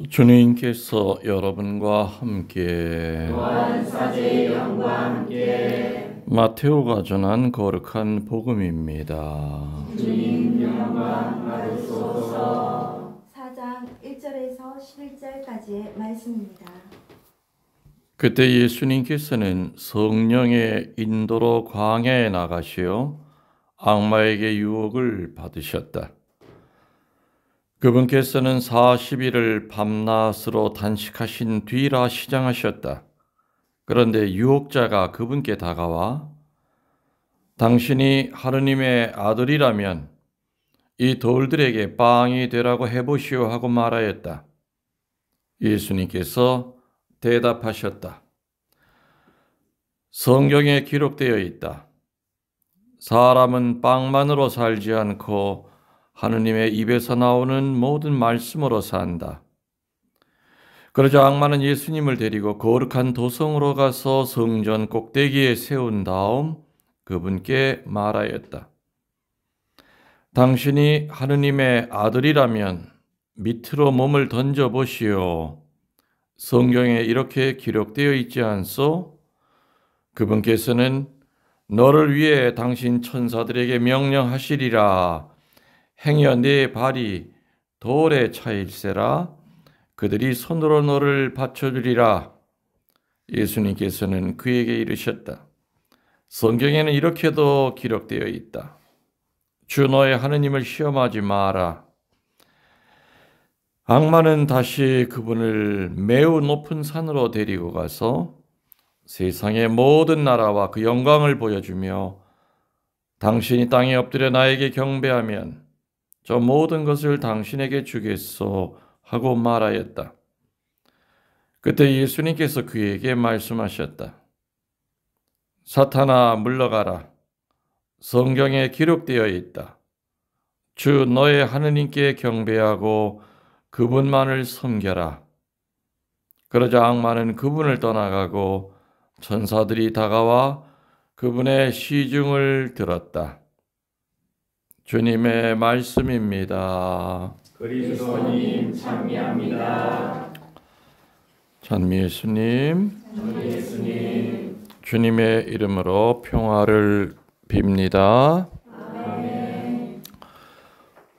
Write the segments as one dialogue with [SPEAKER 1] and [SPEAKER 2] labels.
[SPEAKER 1] 주님께서 여러분과 함께
[SPEAKER 2] 또한 사제의 영과 함께
[SPEAKER 1] 마테오가 전한 거룩한 복음입니다.
[SPEAKER 2] 주님 영광 받으소서.
[SPEAKER 3] 4장 1절에서 11절까지의 말씀입니다.
[SPEAKER 1] 그때 예수님께서는 성령의 인도로 광야에 나가시어 악마에게 유혹을 받으셨다. 그분께서는 40일을 밤낮으로 단식하신 뒤라 시장하셨다. 그런데 유혹자가 그분께 다가와 당신이 하느님의 아들이라면 이 돌들에게 빵이 되라고 해보시오 하고 말하였다. 예수님께서 대답하셨다. 성경에 기록되어 있다. 사람은 빵만으로 살지 않고 하느님의 입에서 나오는 모든 말씀으로 산다. 그러자 악마는 예수님을 데리고 거룩한 도성으로 가서 성전 꼭대기에 세운 다음 그분께 말하였다. 당신이 하느님의 아들이라면 밑으로 몸을 던져보시오. 성경에 이렇게 기록되어 있지 않소? 그분께서는 너를 위해 당신 천사들에게 명령하시리라. 행여 네 발이 돌에 차일세라. 그들이 손으로 너를 받쳐주리라. 예수님께서는 그에게 이르셨다. 성경에는 이렇게도 기록되어 있다. 주 너의 하느님을 시험하지 마라. 악마는 다시 그분을 매우 높은 산으로 데리고 가서 세상의 모든 나라와 그 영광을 보여주며 당신이 땅에 엎드려 나에게 경배하면 저 모든 것을 당신에게 주겠소 하고 말하였다. 그때 예수님께서 그에게 말씀하셨다. 사탄아 물러가라. 성경에 기록되어 있다. 주 너의 하느님께 경배하고 그분만을 섬겨라. 그러자 악마는 그분을 떠나가고 천사들이 다가와 그분의 시중을 들었다. 주님의 말씀입니다.
[SPEAKER 2] 그리스도님 찬미합니다.
[SPEAKER 1] 찬미 예수님.
[SPEAKER 2] 예수님.
[SPEAKER 1] 주님의 이름으로 평화를 빕니다.
[SPEAKER 2] 아멘.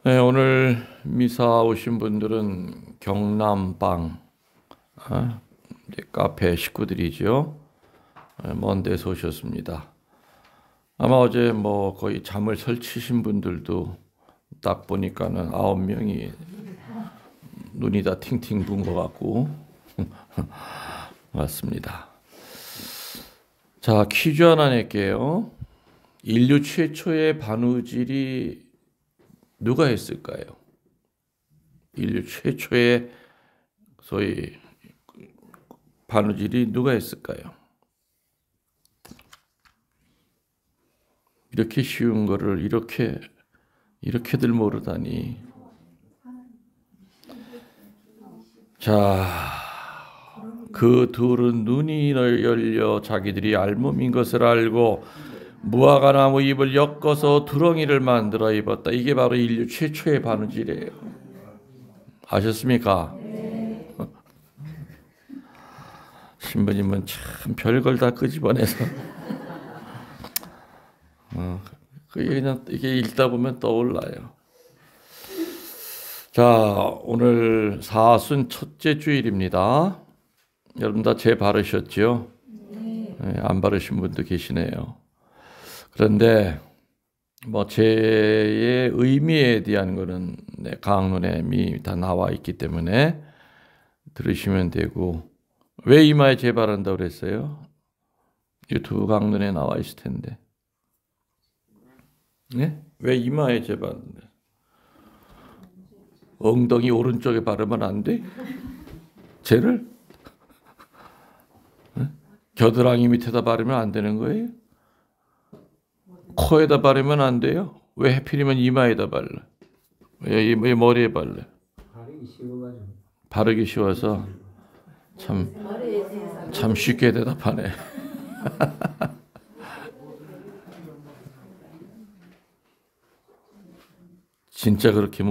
[SPEAKER 1] 네, 오늘 미사 오신 분들은 경남방 이제 카페 식구들이죠. 먼 데서 오셨습니다. 아마 어제 거의 잠을 설치신 분들도 딱 보니까는 9명이 눈이 다 팅팅 분 것 같고 맞습니다. 자, 퀴즈 하나 낼게요. 인류 최초의 바느질이 누가 했을까요? 인류 최초의 소위 바느질이 누가 했을까요? 이렇게 쉬운 거를 이렇게들 모르다니. 자, 그 둘은 눈이 열려 자기들이 알몸인 것을 알고 무화과 나무 잎을 엮어서 두렁이를 만들어 입었다. 이게 바로 인류 최초의 바느질이에요. 아셨습니까? 네. 신부님은 참 별걸 다 끄집어내서 그냥 이게 읽다 보면 떠올라요. 자, 오늘 사순 첫째 주일입니다. 여러분 다 제 바르셨죠? 네, 안 바르신 분도 계시네요. 그런데 제의 의미에 대한 거는 강론에 이미 다 나와 있기 때문에 들으시면 되고, 왜 이마에 제 바른다고 그랬어요? 유튜브 강론에 나와 있을 텐데. 네? 왜 이마에 제 바른다? 엉덩이 오른쪽에 바르면 안 돼? 쟤를? 겨드랑이 밑에다 바르면 안 되는 거예요? 코에다 바르면 안 돼요? 왜 하필이면 이마에다 발라? 왜 머리에 발라? 바르기 쉬워서 참 쉽게 대답하네. 진짜 그렇게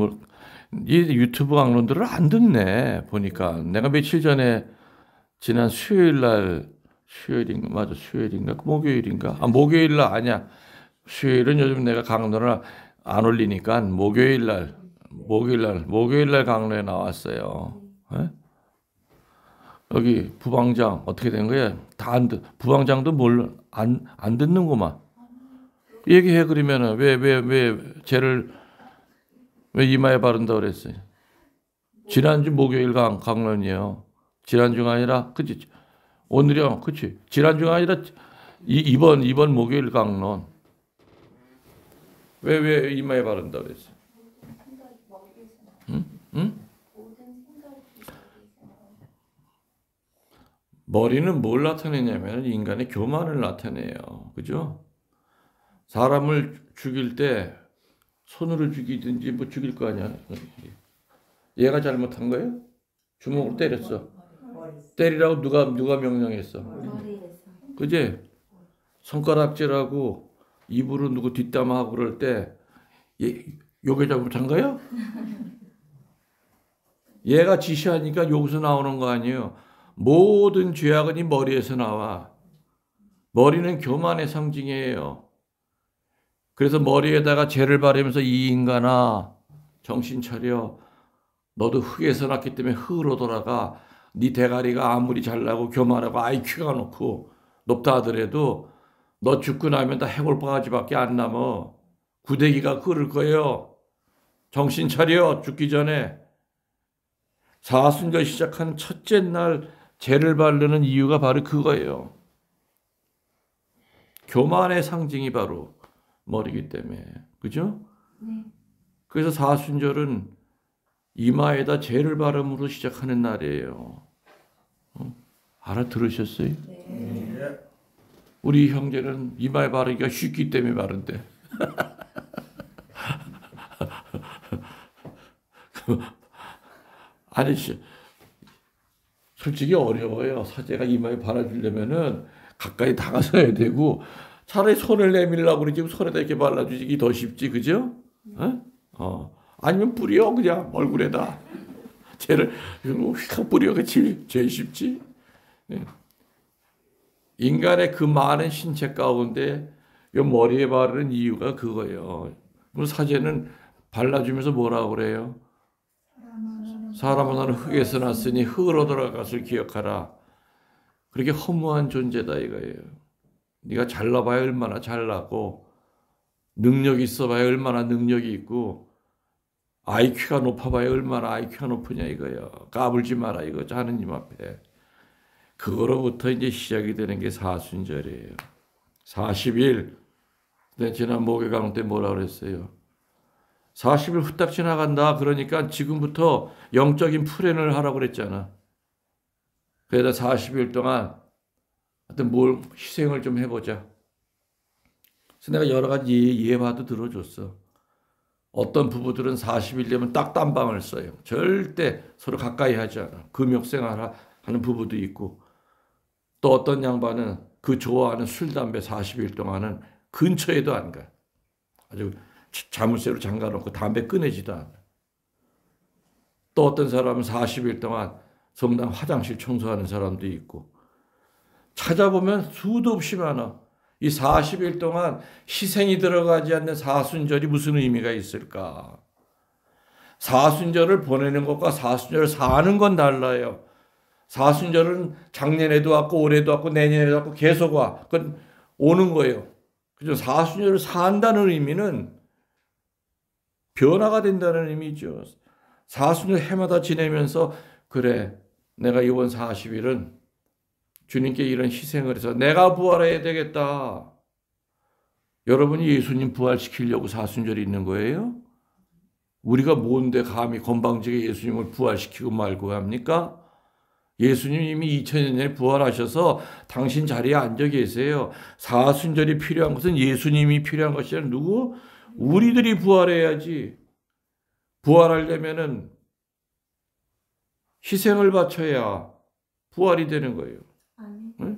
[SPEAKER 1] 이 유튜브 강론들을 안 듣네 보니까. 내가 며칠 전에 지난 수요일인가 맞아, 수요일인가 목요일인가, 목요일 날 아니야, 수요일은 요즘 내가 강론을 안 올리니까 목요일 날 강론에 나왔어요. 에? 여기 부방장 어떻게 된 거야? 다 안 듣. 부방장도 안 듣는구만. 얘기해. 그러면은 왜 쟤를 왜 이마에 바른다 그랬어요? 지난주 목요일 강론이에요. 지난주가 아니라, 그치? 오늘이요, 그치? 지난주가 아니라 이번 목요일 강론. 왜 이마에 바른다 그랬어요? 응? 머리는 뭘 나타내냐면 인간의 교만을 나타내요. 그죠? 사람을 죽일 때 손으로 죽이든지 뭐 죽일 거 아니야. 얘가 잘못한 거예요? 주먹으로 때렸어. 때리라고 누가 명령했어? 그지? 손가락질하고 입으로 누구 뒷담화하고 그럴 때 요게 잘못한 거예요? 얘가 지시하니까 여기서 나오는 거 아니에요. 모든 죄악은 이 머리에서 나와. 머리는 교만의 상징이에요. 그래서 머리에다가 죄를 바르면서 이 인간아 정신 차려. 너도 흙에서 났기 때문에 흙으로 돌아가. 네 대가리가 아무리 잘나고 교만하고 IQ가 높다 하더라도 너 죽고 나면 다 해골바가지밖에 안 남어. 구데기가 끓을 거예요. 정신 차려. 죽기 전에. 사순절 시작한 첫째 날 죄를 바르는 이유가 바로 그거예요. 교만의 상징이 바로 머리이기 때문에. 그죠?
[SPEAKER 3] 네.
[SPEAKER 1] 그래서 사순절은 이마에다 죄를 바름으로 시작하는 날이에요. 알아들으셨어요?
[SPEAKER 3] 네.
[SPEAKER 1] 우리 형제는 이마에 바르기가 쉽기 때문에 바른대. 아니, 솔직히 어려워요. 사제가 이마에 바라주려면은 가까이 다가서야 되고, 차라리 손을 내밀라고 그러지, 손에다 이렇게 발라주기 더 쉽지, 그죠? 아니면 뿌려, 그냥 얼굴에다. 쟤를 휙 뿌려, 그치? 제일 쉽지? 네. 인간의 그 많은 신체 가운데 이 머리에 바르는 이유가 그거예요. 사제는 발라주면서 뭐라고 그래요? 사람은 너는 흙에서 났으니 흙으로 돌아가서 기억하라. 그렇게 허무한 존재다 이거예요. 네가 잘나봐야 얼마나 잘나고 능력이 있어봐야 얼마나 능력이 있고 IQ가 높아봐야 얼마나 IQ가 높으냐 이거예요. 까불지 마라 이거죠. 하느님 앞에. 그거로부터 이제 시작이 되는 게 사순절이에요. 40일. 지난 목요일 강론 때 뭐라 그랬어요? 40일 후딱 지나간다. 그러니까 지금부터 영적인 플랜을 하라고 그랬잖아. 그래서 40일 동안 하여튼 뭘 희생을 좀 해보자. 그래서 내가 여러 가지 예화도 들어줬어. 어떤 부부들은 40일 되면 딱 딴방을 써요. 절대 서로 가까이 하지 않아. 금욕생활 하는 부부도 있고 또 어떤 양반은 그 좋아하는 술, 담배 40일 동안은 근처에도 안 가. 아주 자물쇠로 잠가놓고 담배 꺼내지도 않아. 또 어떤 사람은 40일 동안 성당 화장실 청소하는 사람도 있고 찾아보면 수도 없이 많아. 이 40일 동안 희생이 들어가지 않는 사순절이 무슨 의미가 있을까? 사순절을 보내는 것과 사순절을 사는 건 달라요. 사순절은 작년에도 왔고 올해도 왔고 내년에도 왔고 계속 와. 그건 오는 거예요. 그죠? 사순절을 산다는 의미는 변화가 된다는 의미죠. 사순절 해마다 지내면서 그래 내가 이번 40일은 주님께 이런 희생을 해서 내가 부활해야 되겠다. 여러분이 예수님 부활시키려고 사순절이 있는 거예요? 우리가 뭔데 감히 건방지게 예수님을 부활시키고 말고 합니까? 예수님 이미 2000년 전에 부활하셔서 당신 자리에 앉아 계세요. 사순절이 필요한 것은 예수님이 필요한 것이 아니라 누구? 우리들이 부활해야지. 부활하려면은 희생을 바쳐야 부활이 되는 거예요. 네?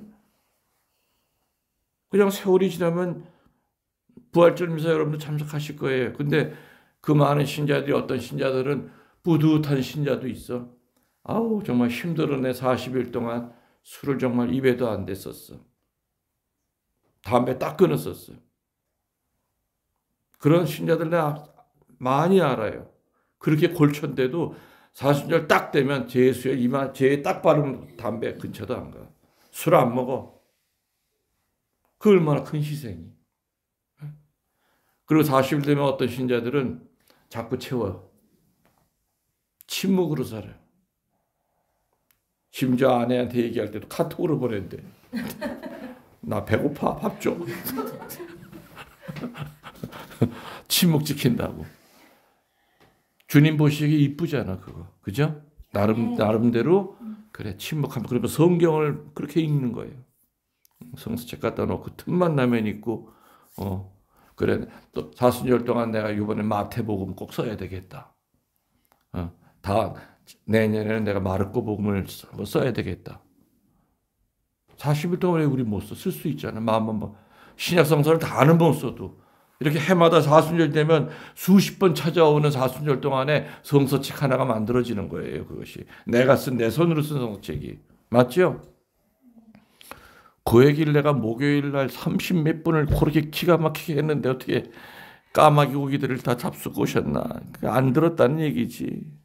[SPEAKER 1] 그냥 세월이 지나면 부활절 미사 여러분들 참석하실 거예요. 근데 그 많은 신자들이 어떤 신자들은 뿌듯한 신자도 있어. 아우 정말 힘들었네. 40일 동안 술을 정말 입에도 안 댔었어. 담배 딱 끊었었어. 그런 신자들 내가 많이 알아요. 그렇게 골천대도 사순절 딱 되면 제수에 이마 제에 딱 바르면 담배 근처도 안 가. 술 안 먹어. 그 얼마나 큰 희생이. 그리고 40일 되면 어떤 신자들은 자꾸 채워. 침묵으로 살아요. 심지어 아내한테 얘기할 때도 카톡으로 보낸대. 나 배고파, 밥 줘. 침묵 지킨다고. 주님 보시기에 이쁘잖아, 그거. 그죠? 나름대로, 그래, 침묵하면. 그러면 성경을 그렇게 읽는 거예요. 성서책 갖다 놓고 틈만 나면 읽고, 그래, 또 사순절 동안 내가 이번에 마태복음 꼭 써야 되겠다. 내년에는 내가 마르코 복음을 써야 되겠다. 40일 동안에 우리 못 써. 쓸 수 있잖아. 마음만 신약 성서를 다 아는 못 써도. 이렇게 해마다 사순절 되면 수십 번 찾아오는 사순절 동안에 성서책 하나가 만들어지는 거예요. 그것이. 내가 쓴 내 손으로 쓴 성서책이. 맞죠? 그 얘기를 내가 목요일 날 30몇 분을 그렇게 기가 막히게 했는데 어떻게 까마귀 고기들을 다 잡수고 오셨나. 안 들었다는 얘기지.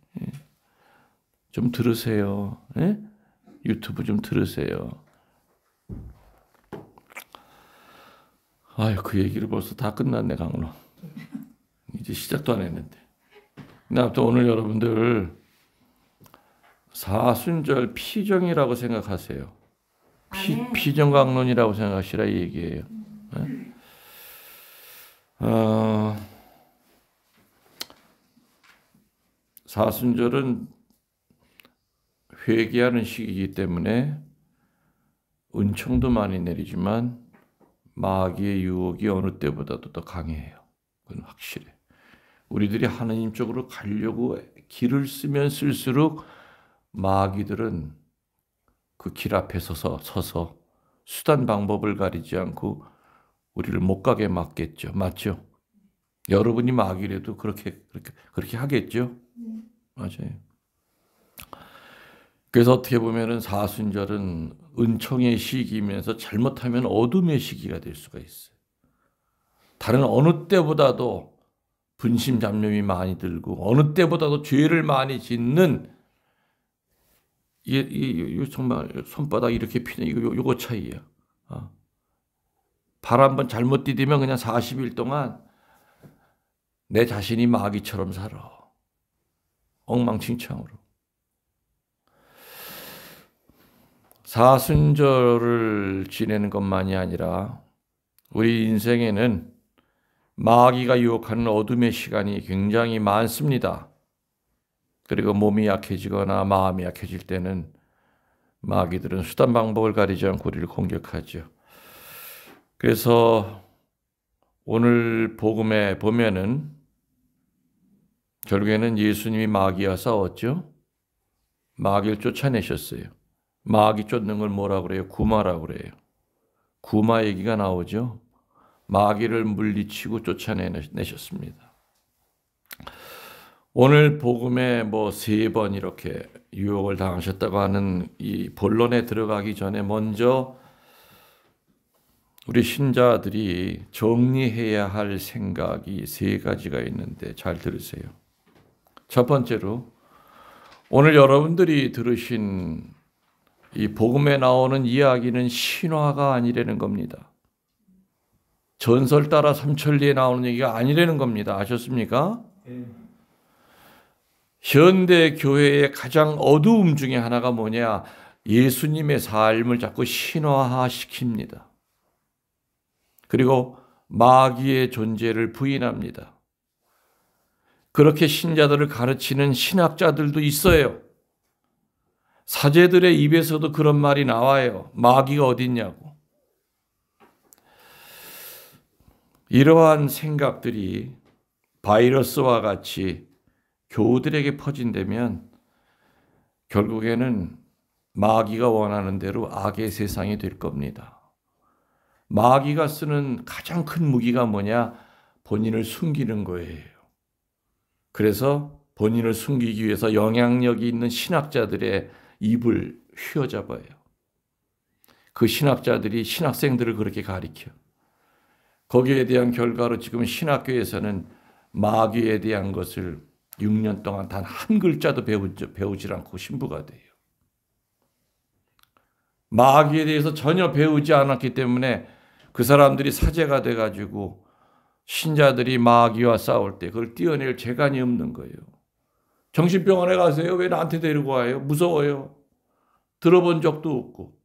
[SPEAKER 1] 좀 들으세요. 예? 유튜브 좀 들으세요. 아유, 그 얘기를 벌써 다 끝났네, 강로. 이제 시작도 안 했는데. 근데 아무튼 오늘 여러분들 사순절 피정이라고 생각하세요. 피정강론이라고 생각하시라 이 얘기예요. 사순절은 회개하는 시기이기 때문에 은총도 많이 내리지만 마귀의 유혹이 어느 때보다도 더 강해요. 그건 확실해. 우리들이 하나님 쪽으로 가려고 길을 쓰면 쓸수록 마귀들은 그 길 앞에 서서 수단 방법을 가리지 않고 우리를 못 가게 막겠죠. 맞죠? 여러분이 마귀라도 그렇게 하겠죠? 맞아요. 그래서 어떻게 보면은 사순절은 은총의 시기이면서 잘못하면 어둠의 시기가 될 수가 있어요. 다른 어느 때보다도 분심잡념이 많이 들고 어느 때보다도 죄를 많이 짓는 이게 정말 손바닥 이렇게 피는 이거 차이야. 발 한번 잘못 디디면 그냥 40일 동안 내 자신이 마귀처럼 살아. 엉망진창으로. 사순절을 지내는 것만이 아니라 우리 인생에는 마귀가 유혹하는 어둠의 시간이 굉장히 많습니다. 그리고 몸이 약해지거나 마음이 약해질 때는 마귀들은 수단 방법을 가리지 않고 우리를 공격하죠. 그래서 오늘 복음에 보면은 결국에는 예수님이 마귀와 싸웠죠. 마귀를 쫓아내셨어요. 마귀 쫓는 걸 뭐라고 그래요? 구마라고 그래요. 구마 얘기가 나오죠. 마귀를 물리치고 쫓아내셨습니다. 오늘 복음에 3번 이렇게 유혹을 당하셨다고 하는 이 본론에 들어가기 전에 먼저 우리 신자들이 정리해야 할 생각이 3가지가 있는데 잘 들으세요. 첫 번째로 오늘 여러분들이 들으신 이 복음에 나오는 이야기는 신화가 아니라는 겁니다. 전설 따라 삼천리에 나오는 얘기가 아니라는 겁니다. 아셨습니까? 현대 교회의 가장 어두움 중에 하나가 뭐냐? 예수님의 삶을 자꾸 신화화시킵니다. 그리고 마귀의 존재를 부인합니다. 그렇게 신자들을 가르치는 신학자들도 있어요. 사제들의 입에서도 그런 말이 나와요. 마귀가 어딨냐고. 이러한 생각들이 바이러스와 같이 교우들에게 퍼진다면 결국에는 마귀가 원하는 대로 악의 세상이 될 겁니다. 마귀가 쓰는 가장 큰 무기가 뭐냐? 본인을 숨기는 거예요. 그래서 본인을 숨기기 위해서 영향력이 있는 신학자들의 입을 휘어잡아요. 그 신학자들이 신학생들을 그렇게 가리켜. 거기에 대한 결과로 지금 신학교에서는 마귀에 대한 것을 6년 동안 단 한 글자도 배우지 않고 신부가 돼요. 마귀에 대해서 전혀 배우지 않았기 때문에 그 사람들이 사제가 돼가지고 신자들이 마귀와 싸울 때 그걸 띄어낼 재간이 없는 거예요. 정신병원에 가세요. 왜 나한테 데리고 와요? 무서워요. 들어본 적도 없고.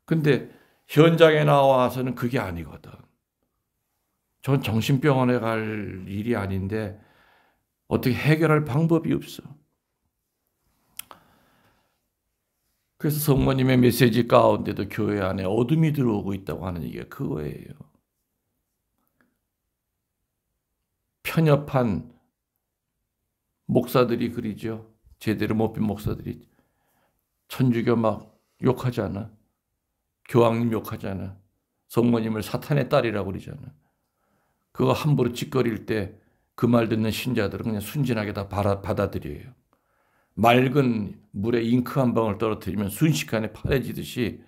[SPEAKER 1] 근데 현장에 나와서는 그게 아니거든. 전 정신병원에 갈 일이 아닌데 어떻게 해결할 방법이 없어. 그래서 성모님의 메시지 가운데도 교회 안에 어둠이 들어오고 있다고 하는 얘기가 그거예요. 편협한 목사들이 그리죠. 제대로 못 된 목사들이 천주교 막 욕하잖아. 교황님 욕하잖아. 성모님을 사탄의 딸이라고 그러잖아. 그거 함부로 짓거릴 때 그 말 듣는 신자들은 그냥 순진하게 다 받아들여요. 맑은 물에 잉크 한 방울 떨어뜨리면 순식간에 파래지듯이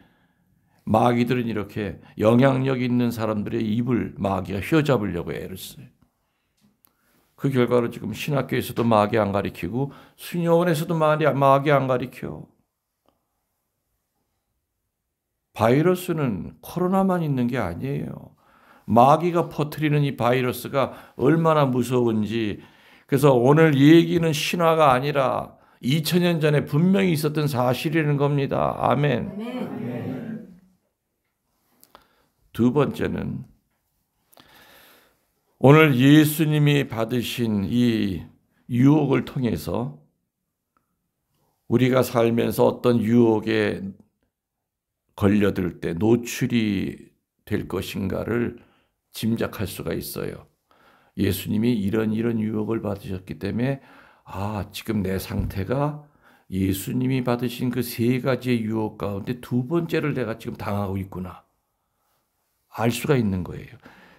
[SPEAKER 1] 마귀들은 이렇게 영향력 있는 사람들의 입을 마귀가 휘어잡으려고 애를 써요. 그 결과로 지금 신학교에서도 마귀 안 가리키고 수녀원에서도 마귀 안 가리켜. 바이러스는 코로나만 있는 게 아니에요. 마귀가 퍼뜨리는 이 바이러스가 얼마나 무서운지. 그래서 오늘 얘기는 신화가 아니라 2000년 전에 분명히 있었던 사실이라는 겁니다. 아멘.
[SPEAKER 3] 아멘.
[SPEAKER 1] 두 번째는 오늘 예수님이 받으신 이 유혹을 통해서 우리가 살면서 어떤 유혹에 걸려들 때 노출이 될 것인가를 짐작할 수가 있어요. 예수님이 이런 유혹을 받으셨기 때문에 지금 내 상태가 예수님이 받으신 그 세 가지의 유혹 가운데 두 번째를 내가 지금 당하고 있구나. 알 수가 있는 거예요.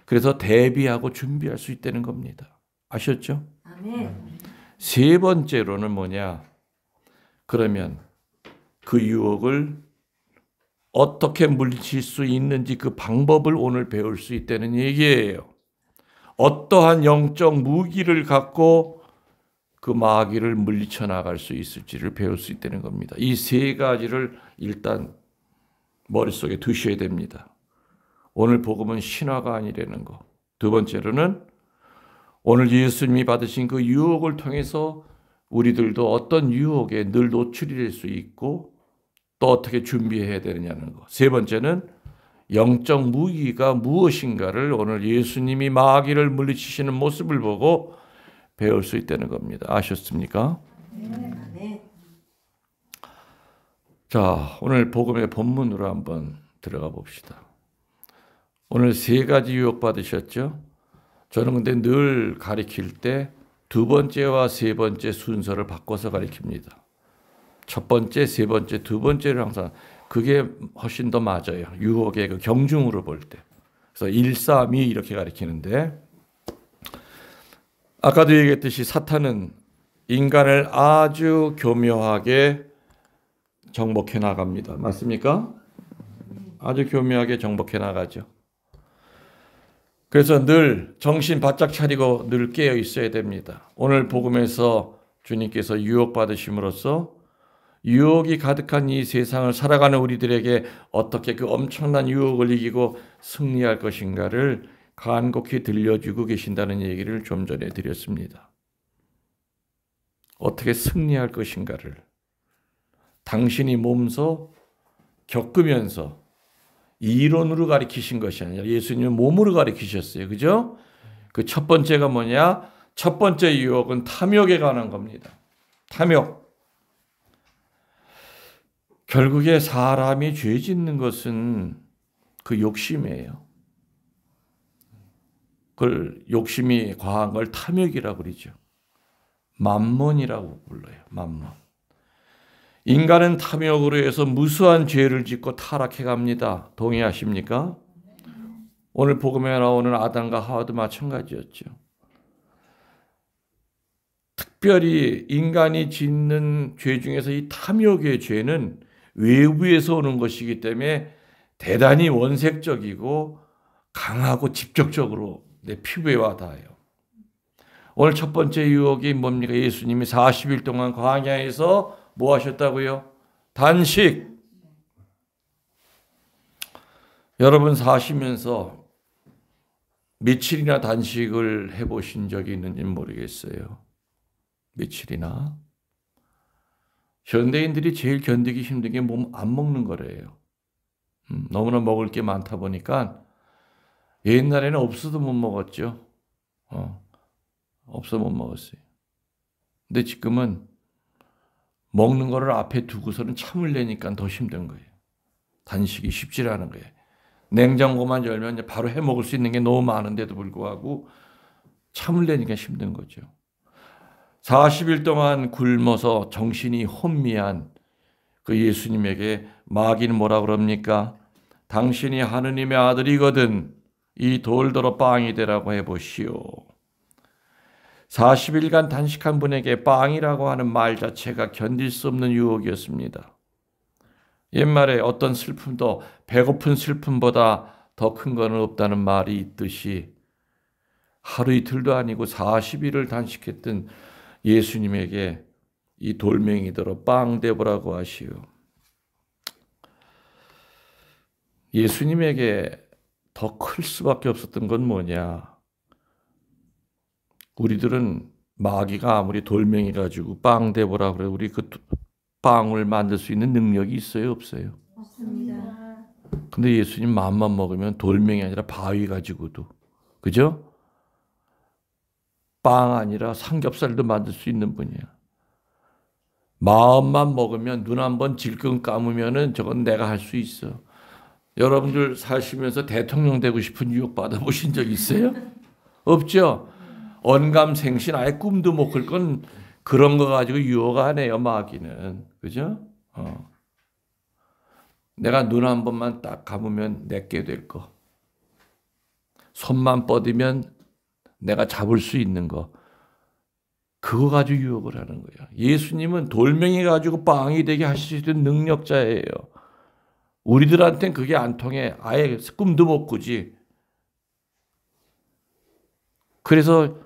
[SPEAKER 1] 그래서 대비하고 준비할 수 있다는 겁니다. 아셨죠?
[SPEAKER 3] 아멘.
[SPEAKER 1] 세 번째로는 뭐냐? 그러면 그 유혹을 어떻게 물리칠 수 있는지 그 방법을 오늘 배울 수 있다는 얘기예요. 어떠한 영적 무기를 갖고 그 마귀를 물리쳐 나갈 수 있을지를 배울 수 있다는 겁니다. 이 세 가지를 일단 머릿속에 두셔야 됩니다. 오늘 복음은 신화가 아니라는 거. 두 번째로는 오늘 예수님이 받으신 그 유혹을 통해서 우리들도 어떤 유혹에 늘 노출이 될 수 있고 또 어떻게 준비해야 되느냐는 거. 세 번째는 영적 무기가 무엇인가를 오늘 예수님이 마귀를 물리치시는 모습을 보고 배울 수 있다는 겁니다. 아셨습니까?
[SPEAKER 3] 아멘.
[SPEAKER 1] 자, 오늘 복음의 본문으로 한번 들어가 봅시다. 오늘 세 가지 유혹 받으셨죠? 저는 근데 늘 가리킬 때 두 번째와 세 번째 순서를 바꿔서 가리킵니다. 첫 번째, 세 번째, 두 번째를 항상 그게 훨씬 더 맞아요. 유혹의 그 경중으로 볼 때. 그래서 1, 3, 2 이렇게 가리키는데 아까도 얘기했듯이 사탄은 인간을 아주 교묘하게 정복해 나갑니다. 맞습니까? 아주 교묘하게 정복해 나가죠. 그래서 늘 정신 바짝 차리고 늘 깨어 있어야 됩니다. 오늘 복음에서 주님께서 유혹 받으심으로써 유혹이 가득한 이 세상을 살아가는 우리들에게 어떻게 그 엄청난 유혹을 이기고 승리할 것인가를 간곡히 들려주고 계신다는 얘기를 좀 전에 드렸습니다. 어떻게 승리할 것인가를 당신이 몸소 겪으면서 이론으로 가르치신 것이 아니라 예수님은 몸으로 가르치셨어요. 그죠? 그 첫 번째가 뭐냐? 첫 번째 유혹은 탐욕에 관한 겁니다. 탐욕. 결국에 사람이 죄 짓는 것은 그 욕심이에요. 그걸 욕심이 과한 걸 탐욕이라고 그러죠. 맘몬이라고 불러요. 맘몬. 인간은 탐욕으로 해서 무수한 죄를 짓고 타락해 갑니다. 동의하십니까? 오늘 복음에 나오는 아담과 하와도 마찬가지였죠. 특별히 인간이 짓는 죄 중에서 이 탐욕의 죄는 외부에서 오는 것이기 때문에 대단히 원색적이고 강하고 직접적으로 내 피부에 와 닿아요. 오늘 첫 번째 유혹이 뭡니까? 예수님이 40일 동안 광야에서 뭐 하셨다고요? 단식. 여러분 사시면서 며칠이나 단식을 해보신 적이 있는지 모르겠어요. 며칠이나. 현대인들이 제일 견디기 힘든 게 몸 안 먹는 거래요. 너무나 먹을 게 많다 보니까 옛날에는 없어도 못 먹었죠. 없어 못 먹었어요. 근데 지금은 먹는 거를 앞에 두고서는 참을 내니까 더 힘든 거예요. 단식이 쉽지 않은 거예요. 냉장고만 열면 이제 바로 해 먹을 수 있는 게 너무 많은데도 불구하고 참을 내니까 힘든 거죠. 40일 동안 굶어서 정신이 혼미한 그 예수님에게 마귀는 뭐라 그럽니까? 당신이 하느님의 아들이거든 이 돌더러 빵이 되라고 해보시오. 40일간 단식한 분에게 빵이라고 하는 말 자체가 견딜 수 없는 유혹이었습니다. 옛말에 어떤 슬픔도 배고픈 슬픔보다 더 큰 건 없다는 말이 있듯이 하루 이틀도 아니고 40일을 단식했던 예수님에게 이 돌멩이더러 빵 되보라고 하시오. 예수님에게 더 클 수밖에 없었던 건 뭐냐? 우리들은 마귀가 아무리 돌멩이 가지고 빵 되보라 그래 우리 그 빵을 만들 수 있는 능력이 있어요, 없어요?
[SPEAKER 3] 없습니다.
[SPEAKER 1] 근데 예수님 마음만 먹으면 돌멩이 아니라 바위 가지고도, 그죠? 빵 아니라 삼겹살도 만들 수 있는 분이야. 마음만 먹으면 눈 한번 질끈 감으면은 저건 내가 할 수 있어. 여러분들 사시면서 대통령 되고 싶은 유혹 받아보신 적 있어요? 없죠? 언감생신 아예 꿈도 못 꿀 건 그런 거 가지고 유혹 안 해요, 마귀는. 그죠? 내가 눈 한 번만 딱 감으면 내게 될 거. 손만 뻗으면 내가 잡을 수 있는 거. 그거 가지고 유혹을 하는 거예요. 예수님은 돌멩이 가지고 빵이 되게 하실 수 있는 능력자예요. 우리들한테는 그게 안 통해. 아예 꿈도 못 꾸지. 그래서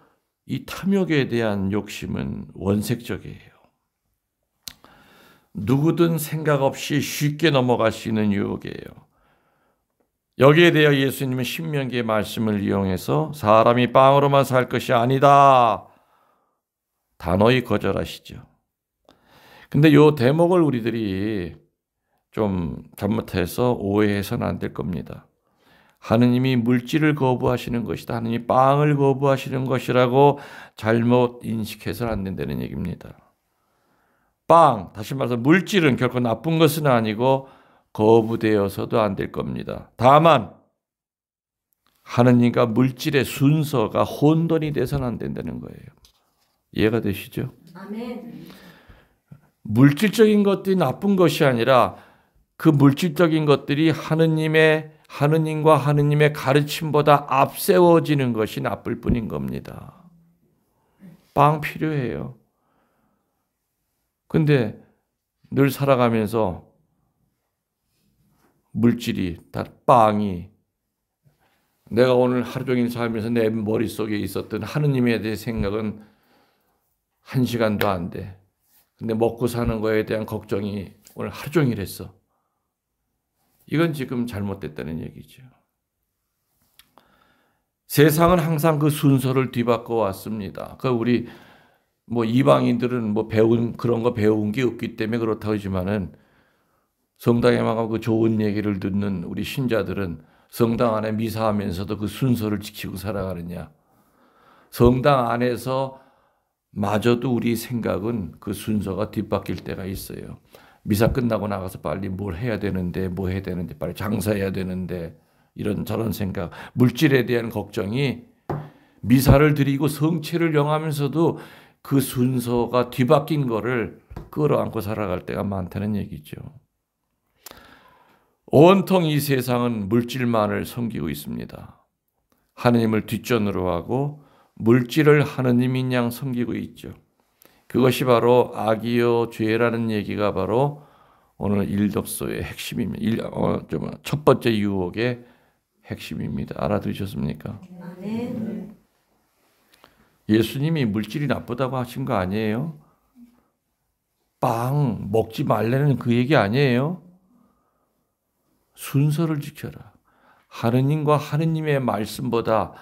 [SPEAKER 1] 이 탐욕에 대한 욕심은 원색적이에요. 누구든 생각 없이 쉽게 넘어갈 수 있는 유혹이에요. 여기에 대해 예수님은 신명기의 말씀을 이용해서 사람이 빵으로만 살 것이 아니다. 단호히 거절하시죠. 근데 이 대목을 우리들이 좀 잘못해서 오해해서는 안 될 겁니다. 하느님이 물질을 거부하시는 것이다. 하느님이 빵을 거부하시는 것이라고 잘못 인식해서는 안 된다는 얘기입니다. 빵, 다시 말해서 물질은 결코 나쁜 것은 아니고 거부되어서도 안 될 겁니다. 다만 하느님과 물질의 순서가 혼돈이 돼서는 안 된다는 거예요. 이해가 되시죠?
[SPEAKER 3] 아멘.
[SPEAKER 1] 물질적인 것들이 나쁜 것이 아니라 그 물질적인 것들이 하느님과 하느님의 가르침보다 앞세워지는 것이 나쁠 뿐인 겁니다. 빵 필요해요. 근데 늘 살아가면서 물질이, 다 빵이, 내가 오늘 하루 종일 살면서 내 머릿속에 있었던 하느님에 대해 생각은 1시간도 안 돼. 근데 먹고 사는 거에 대한 걱정이 오늘 하루 종일 했어. 이건 지금 잘못됐다는 얘기죠. 세상은 항상 그 순서를 뒤바꿔 왔습니다. 그 우리 이방인들은 배운 그런 거 배운 게 없기 때문에 그렇다고 하지만은 성당에만 가고 그 좋은 얘기를 듣는 우리 신자들은 성당 안에 미사하면서도 그 순서를 지키고 살아가느냐? 성당 안에서 마저도 우리 생각은 그 순서가 뒤바뀔 때가 있어요. 미사 끝나고 나가서 빨리 뭘 해야 되는데, 뭐 해야 되는데, 빨리 장사해야 되는데, 이런 저런 생각, 물질에 대한 걱정이 미사를 드리고 성체를 영하면서도 그 순서가 뒤바뀐 거를 끌어안고 살아갈 때가 많다는 얘기죠. 온통 이 세상은 물질만을 섬기고 있습니다. 하느님을 뒷전으로 하고 물질을 하느님인 양 섬기고 있죠. 그것이 바로 악이요 죄라는 얘기가 바로 오늘 일독소의 핵심입니다. 첫 번째 유혹의 핵심입니다. 알아들으셨습니까?
[SPEAKER 3] 아멘.
[SPEAKER 1] 예수님이 물질이 나쁘다고 하신 거 아니에요? 빵 먹지 말라는 그 얘기 아니에요? 순서를 지켜라. 하느님과 하느님의 말씀보다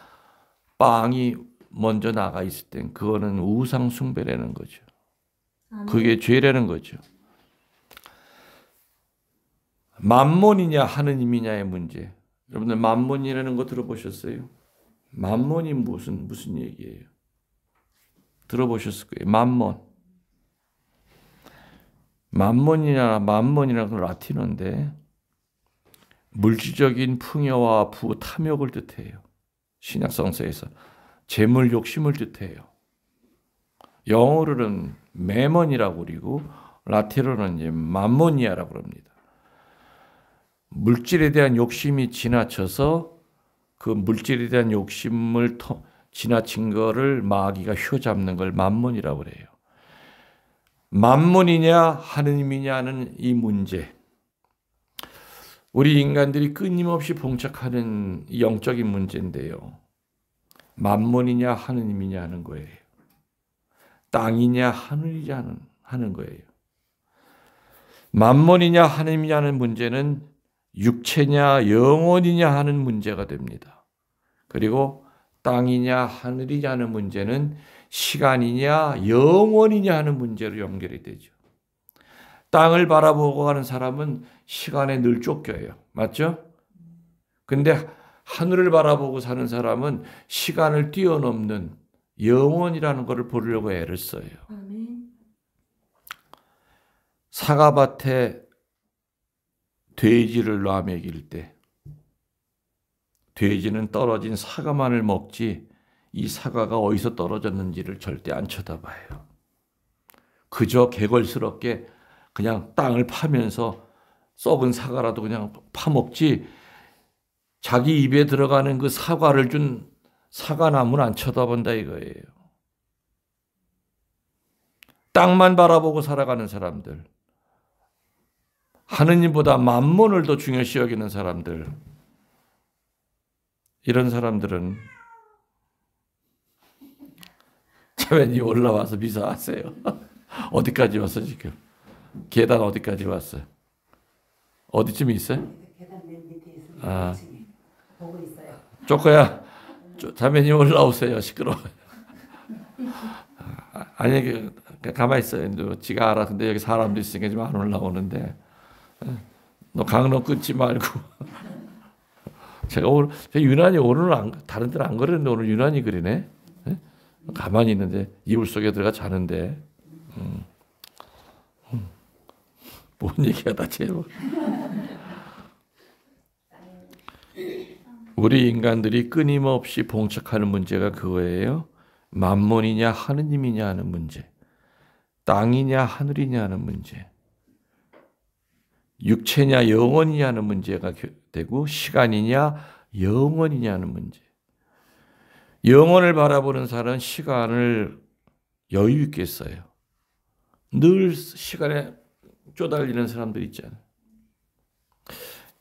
[SPEAKER 1] 빵이 먼저 나가 있을 땐 그거는 우상 숭배라는 거죠. 그게 죄라는 거죠. 만몬이냐 하느님이냐의 문제. 여러분들 만몬이라는 거 들어보셨어요? 만몬이 무슨 얘기예요? 들어보셨을 거예요. 만몬이라는 건 라틴어인데 물질적인 풍요와 탐욕을 뜻해요. 신약 성서에서 재물 욕심을 뜻해요. 영어로는 매먼이라고 그리고 라틴어로는 이제 만모니아라고 합니다. 물질에 대한 욕심이 지나쳐서 그 물질에 대한 욕심을 지나친 거를 마귀가 휘어잡는 걸 만몬이라고 그래요. 만몬이냐 하느님이냐는 이 문제. 우리 인간들이 끊임없이 봉착하는 영적인 문제인데요. 만몬이냐 하느님이냐 하는 거예요. 땅이냐 하늘이냐 하는 거예요. 만몬이냐 하느님이냐 하는 문제는 육체냐 영혼이냐 하는 문제가 됩니다. 그리고 땅이냐 하늘이냐 하는 문제는 시간이냐 영원이냐 하는 문제로 연결이 되죠. 땅을 바라보고 가는 사람은 시간에 늘 쫓겨요. 맞죠? 근데 하늘을 바라보고 사는 사람은 시간을 뛰어넘는 영원이라는 것을 보려고 애를 써요.
[SPEAKER 3] 아멘.
[SPEAKER 1] 사과밭에 돼지를 놔먹일 때 돼지는 떨어진 사과만을 먹지 이 사과가 어디서 떨어졌는지를 절대 안 쳐다봐요. 그저 개걸스럽게 그냥 땅을 파면서 썩은 사과라도 그냥 파먹지 자기 입에 들어가는 그 사과를 준 사과나무는 안 쳐다본다 이거예요. 땅만 바라보고 살아가는 사람들, 하느님보다 만몬을 더 중요시 여기는 사람들, 이런 사람들은 자매님 올라와서 미사하세요. 어디까지 왔어 지금? 계단 어디까지 왔어요? 어디쯤 있어요?
[SPEAKER 3] 계단 맨 밑에 있습니다.
[SPEAKER 1] 아.
[SPEAKER 3] 보고 있어요.
[SPEAKER 1] 쪼꼬야, 자매님 올라오세요. 시끄러워. 아니 가만히 있어요. 지가 알아. 근데 여기 사람도 있으니까 좀 안 올라오는데 너 강로 끊지 말고. 제가 오늘 유난히 오늘은 다른 데는 안 그랬는데 오늘 유난히 그리네. 가만히 있는데 이불 속에 들어가 자는데 뭔 얘기하다 제발. 우리 인간들이 끊임없이 봉착하는 문제가 그거예요. 만몬이냐 하느님이냐 하는 문제, 땅이냐 하늘이냐 하는 문제, 육체냐 영혼이냐 하는 문제가 되고 시간이냐 영원이냐 하는 문제. 영혼을 바라보는 사람은 시간을 여유 있게 써요. 늘 시간에 쪼달리는 사람들 있잖아요.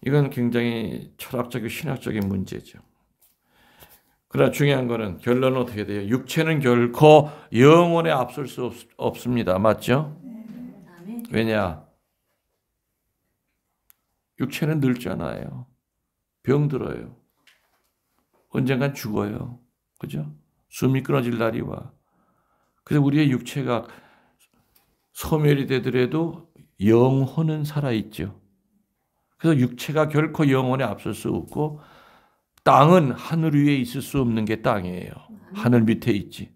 [SPEAKER 1] 이건 굉장히 철학적이고 신학적인 문제죠. 그러나 중요한 거는 결론은 어떻게 돼요? 육체는 결코 영혼에 앞설 수 없습니다. 맞죠?
[SPEAKER 3] 아멘.
[SPEAKER 1] 왜냐? 육체는 늙잖아요. 병들어요. 언젠간 죽어요. 그죠? 숨이 끊어질 날이 와. 그래서 우리의 육체가 소멸이 되더라도 영혼은 살아있죠. 그래서 육체가 결코 영혼에 앞설 수 없고 땅은 하늘 위에 있을 수 없는 게 땅이에요. 하늘 밑에 있지.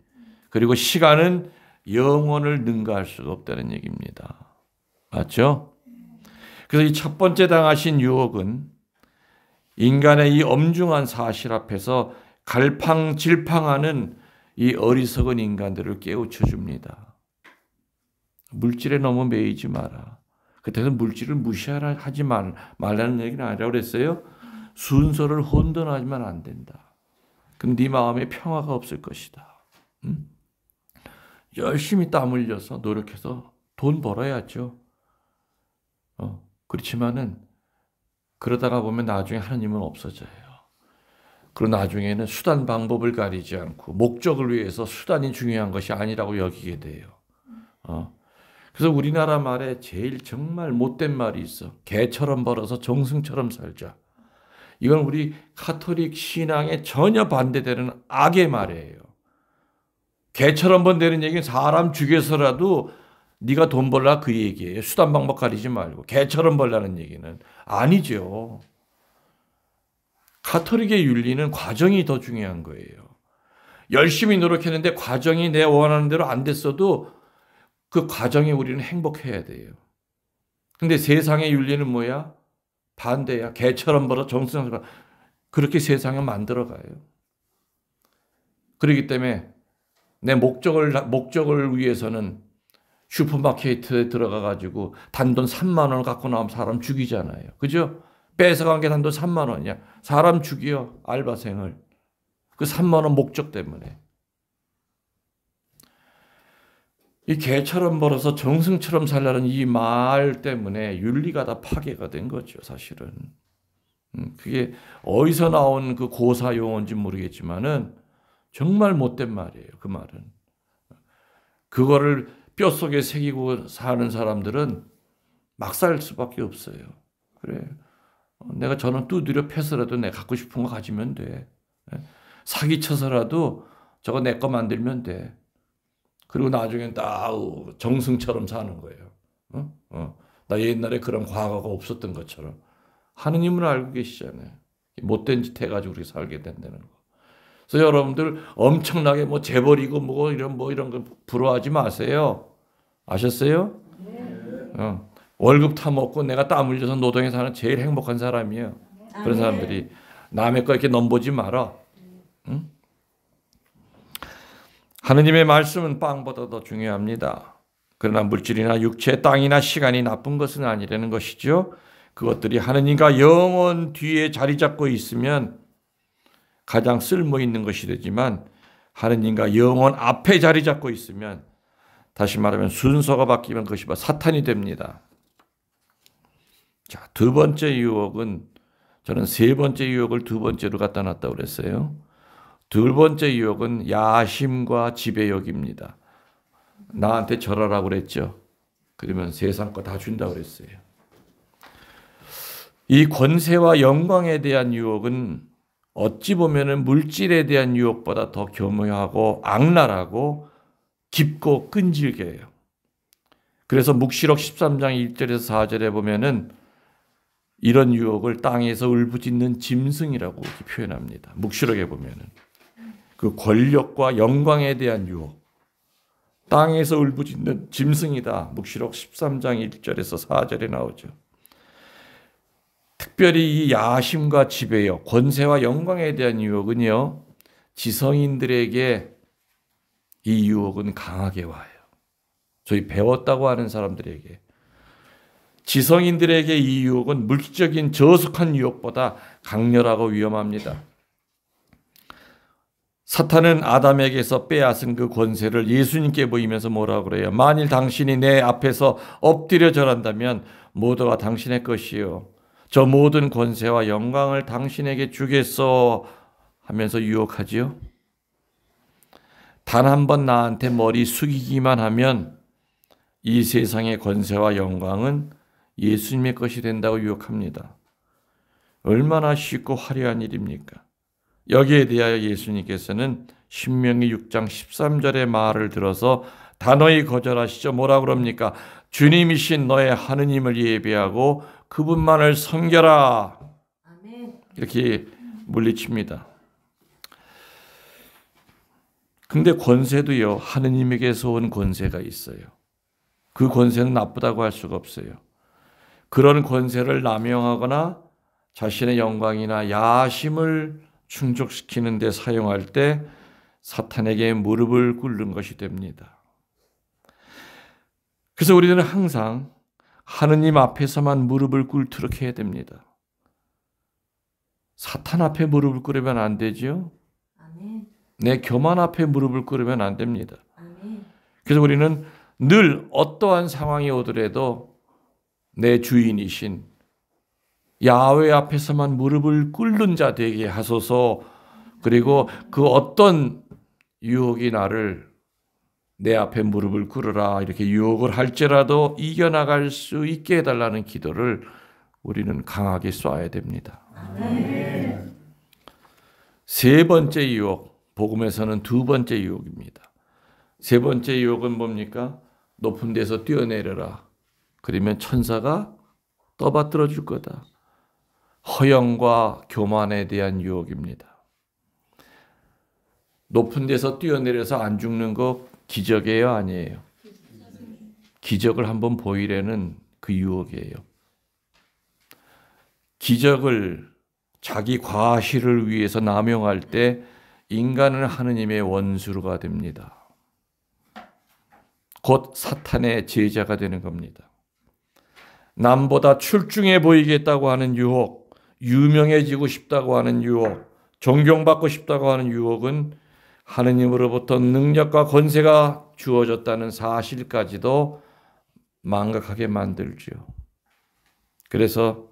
[SPEAKER 1] 그리고 시간은 영혼을 능가할 수가 없다는 얘기입니다. 맞죠? 그래서 이 첫 번째 당하신 유혹은 인간의 이 엄중한 사실 앞에서 갈팡질팡하는 이 어리석은 인간들을 깨우쳐 줍니다. 물질에 너무 매이지 마라. 그때는 물질을 무시하지 말라는 얘기는 아니라고 그랬어요. 순서를 혼돈하지만 안 된다. 그럼 네 마음에 평화가 없을 것이다. 열심히 땀 흘려서 노력해서 돈 벌어야죠. 그렇지만은 그러다가 보면 나중에 하나님은 없어져요. 그리고 나중에는 수단 방법을 가리지 않고 목적을 위해서 수단이 중요한 것이 아니라고 여기게 돼요. 그래서 우리나라 말에 제일 정말 못된 말이 있어. 개처럼 벌어서 정승처럼 살자. 이건 우리 카톨릭 신앙에 전혀 반대되는 악의 말이에요. 개처럼 번다는 얘기는 사람 죽여서라도 네가 돈 벌라 그 얘기예요. 수단 방법 가리지 말고. 개처럼 벌라는 얘기는 아니죠. 카톨릭의 윤리는 과정이 더 중요한 거예요. 열심히 노력했는데 과정이 내 원하는 대로 안 됐어도 그 과정에 우리는 행복해야 돼요. 근데 세상의 윤리는 뭐야? 반대야. 개처럼 벌어 정승처럼. 그렇게 세상을 만들어가요. 그렇기 때문에 내 목적을 위해서는 슈퍼마켓에 들어가가지고 단돈 3만 원을 갖고 나오면 사람 죽이잖아요. 그죠? 뺏어간 게 단돈 3만 원이야. 사람 죽여, 알바생을. 그 3만 원 목적 때문에. 이 개처럼 벌어서 정승처럼 살라는 이 말 때문에 윤리가 다 파괴가 된 거죠, 사실은. 그게 어디서 나온 그 고사 용어인지 모르겠지만은 정말 못된 말이에요, 그 말은. 그거를 뼛속에 새기고 사는 사람들은 막 살 수밖에 없어요. 그래. 내가 저는 두드려 패서라도 내가 갖고 싶은 거 가지면 돼. 사기쳐서라도 저거 내 거 만들면 돼. 그리고 나중엔 딱 정승처럼 사는 거예요. 나 옛날에 그런 과거가 없었던 것처럼. 하느님은 알고 계시잖아요. 못된 짓 해가지고 그렇게 살게 된다는 거. 그래서 여러분들 엄청나게 뭐 재벌이고 뭐 이런 거 부러워하지 마세요. 아셨어요? 네. 월급 타먹고 내가 땀 흘려서 노동에 사는 제일 행복한 사람이에요. 그런 사람들이 남의 거 이렇게 넘보지 마라. 응? 하느님의 말씀은 빵보다 더 중요합니다. 그러나 물질이나 육체, 땅이나 시간이 나쁜 것은 아니라는 것이죠. 그것들이 하느님과 영원 뒤에 자리 잡고 있으면 가장 쓸모 있는 것이 되지만 하느님과 영원 앞에 자리 잡고 있으면 다시 말하면 순서가 바뀌면 그것이 사탄이 됩니다. 자, 두 번째 유혹은 저는 세 번째 유혹을 두 번째로 갖다 놨다고 그랬어요. 두 번째 유혹은 야심과 지배욕입니다. 나한테 절하라고 그랬죠. 그러면 세상 거 다 준다고 그랬어요. 이 권세와 영광에 대한 유혹은 어찌 보면은 물질에 대한 유혹보다 더 교묘하고 악랄하고 깊고 끈질겨요. 그래서 묵시록 13장 1절에서 4절에 보면은 이런 유혹을 땅에서 울부짖는 짐승이라고 이렇게 표현합니다. 묵시록에 보면은 그 권력과 영광에 대한 유혹, 땅에서 울부짖는 짐승이다. 묵시록 13장 1절에서 4절에 나오죠. 특별히 이 야심과 지배욕, 권세와 영광에 대한 유혹은요, 지성인들에게 이 유혹은 강하게 와요. 저희 배웠다고 하는 사람들에게. 지성인들에게 이 유혹은 물질적인 저속한 유혹보다 강렬하고 위험합니다. 사탄은 아담에게서 빼앗은 그 권세를 예수님께 보이면서 뭐라고 그래요? 만일 당신이 내 앞에서 엎드려 절한다면 모두가 당신의 것이요. 저 모든 권세와 영광을 당신에게 주겠소 하면서 유혹하지요. 단 한 번 나한테 머리 숙이기만 하면 이 세상의 권세와 영광은 예수님의 것이 된다고 유혹합니다. 얼마나 쉽고 화려한 일입니까? 여기에 대하여 예수님께서는 신명기 6장 13절의 말을 들어서 단호히 거절하시죠. 뭐라고 그럽니까? 주님이신 너의 하느님을 예배하고 그분만을 섬겨라. 이렇게 물리칩니다. 근데 권세도요, 하느님에게서 온 권세가 있어요. 그 권세는 나쁘다고 할 수가 없어요. 그런 권세를 남용하거나 자신의 영광이나 야심을 충족시키는 데 사용할 때 사탄에게 무릎을 꿇는 것이 됩니다. 그래서 우리는 항상 하느님 앞에서만 무릎을 꿇도록 해야 됩니다. 사탄 앞에 무릎을 꿇으면 안 되죠. 내 교만 앞에 무릎을 꿇으면 안 됩니다. 그래서 우리는 늘 어떠한 상황이 오더라도 내 주인이신 야훼 앞에서만 무릎을 꿇는 자 되게 하소서. 그리고 그 어떤 유혹이 나를 내 앞에 무릎을 꿇으라 이렇게 유혹을 할지라도 이겨나갈 수 있게 해달라는 기도를 우리는 강하게 쏴야 됩니다. 세 번째 유혹, 복음에서는 두 번째 유혹입니다. 세 번째 유혹은 뭡니까? 높은 데서 뛰어내려라. 그러면 천사가 떠받들어 줄 거다. 허영과 교만에 대한 유혹입니다. 높은 데서 뛰어내려서 안 죽는 거 기적이에요, 아니에요? 기적을 한번 보이려는 그 유혹이에요. 기적을 자기 과실을 위해서 남용할 때 인간은 하느님의 원수가 됩니다. 곧 사탄의 제자가 되는 겁니다. 남보다 출중해 보이겠다고 하는 유혹, 유명해지고 싶다고 하는 유혹, 존경받고 싶다고 하는 유혹은 하느님으로부터 능력과 권세가 주어졌다는 사실까지도 망각하게 만들죠. 그래서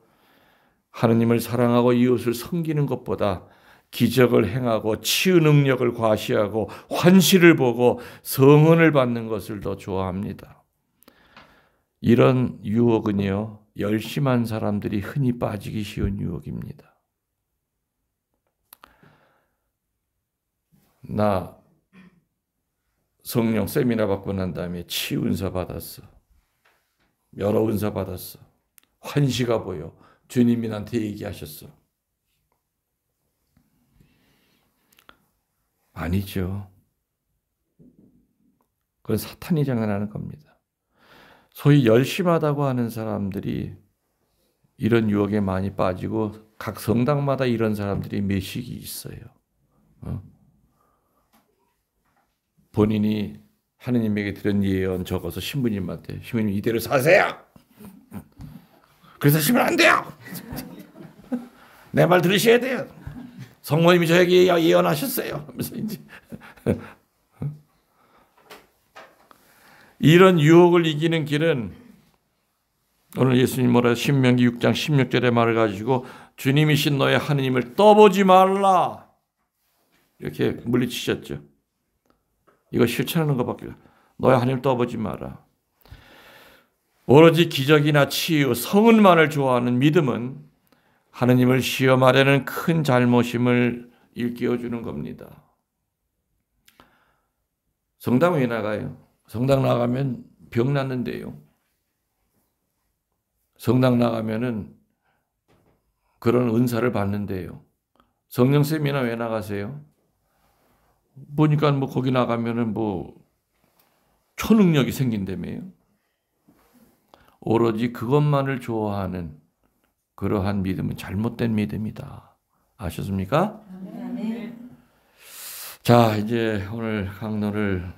[SPEAKER 1] 하느님을 사랑하고 이웃을 섬기는 것보다 기적을 행하고 치유 능력을 과시하고 환시를 보고 성은을 받는 것을 더 좋아합니다. 이런 유혹은요, 열심한 사람들이 흔히 빠지기 쉬운 유혹입니다. 나 성령 세미나 받고 난 다음에 치유 은사 받았어. 여러 은사 받았어. 환시가 보여. 주님이 나한테 얘기하셨어. 아니죠. 그건 사탄이 장난하는 겁니다. 소위 열심하다고 하는 사람들이 이런 유혹에 많이 빠지고 각 성당마다 이런 사람들이 몇씩이 있어요. 본인이 하느님에게 드린 예언 적어서 신부님한테, 신부님 이대로 사세요. 그래서 하시면 안 돼요. 내 말 들으셔야 돼요. 성모님이 저에게 예언하셨어요. 하면서 이제 이런 유혹을 이기는 길은 오늘 예수님 뭐라 신명기 6장 16절의 말을 가지고 주님이신 너의 하느님을 떠보지 말라 이렇게 물리치셨죠. 이거 실천하는 것밖에 너의 하느님을 떠보지 마라. 오로지 기적이나 치유, 성은만을 좋아하는 믿음은 하느님을 시험하려는 큰 잘못임을 일깨워주는 겁니다. 성당 왜 나가요? 성당 나가면 병 낫는데요. 성당 나가면은 그런 은사를 받는데요. 성령 세미나 왜 나가세요? 보니까 뭐 거기 나가면은 뭐 초능력이 생긴다며요. 오로지 그것만을 좋아하는 그러한 믿음은 잘못된 믿음이다. 아셨습니까?
[SPEAKER 3] 네.
[SPEAKER 1] 자, 이제 오늘 강론을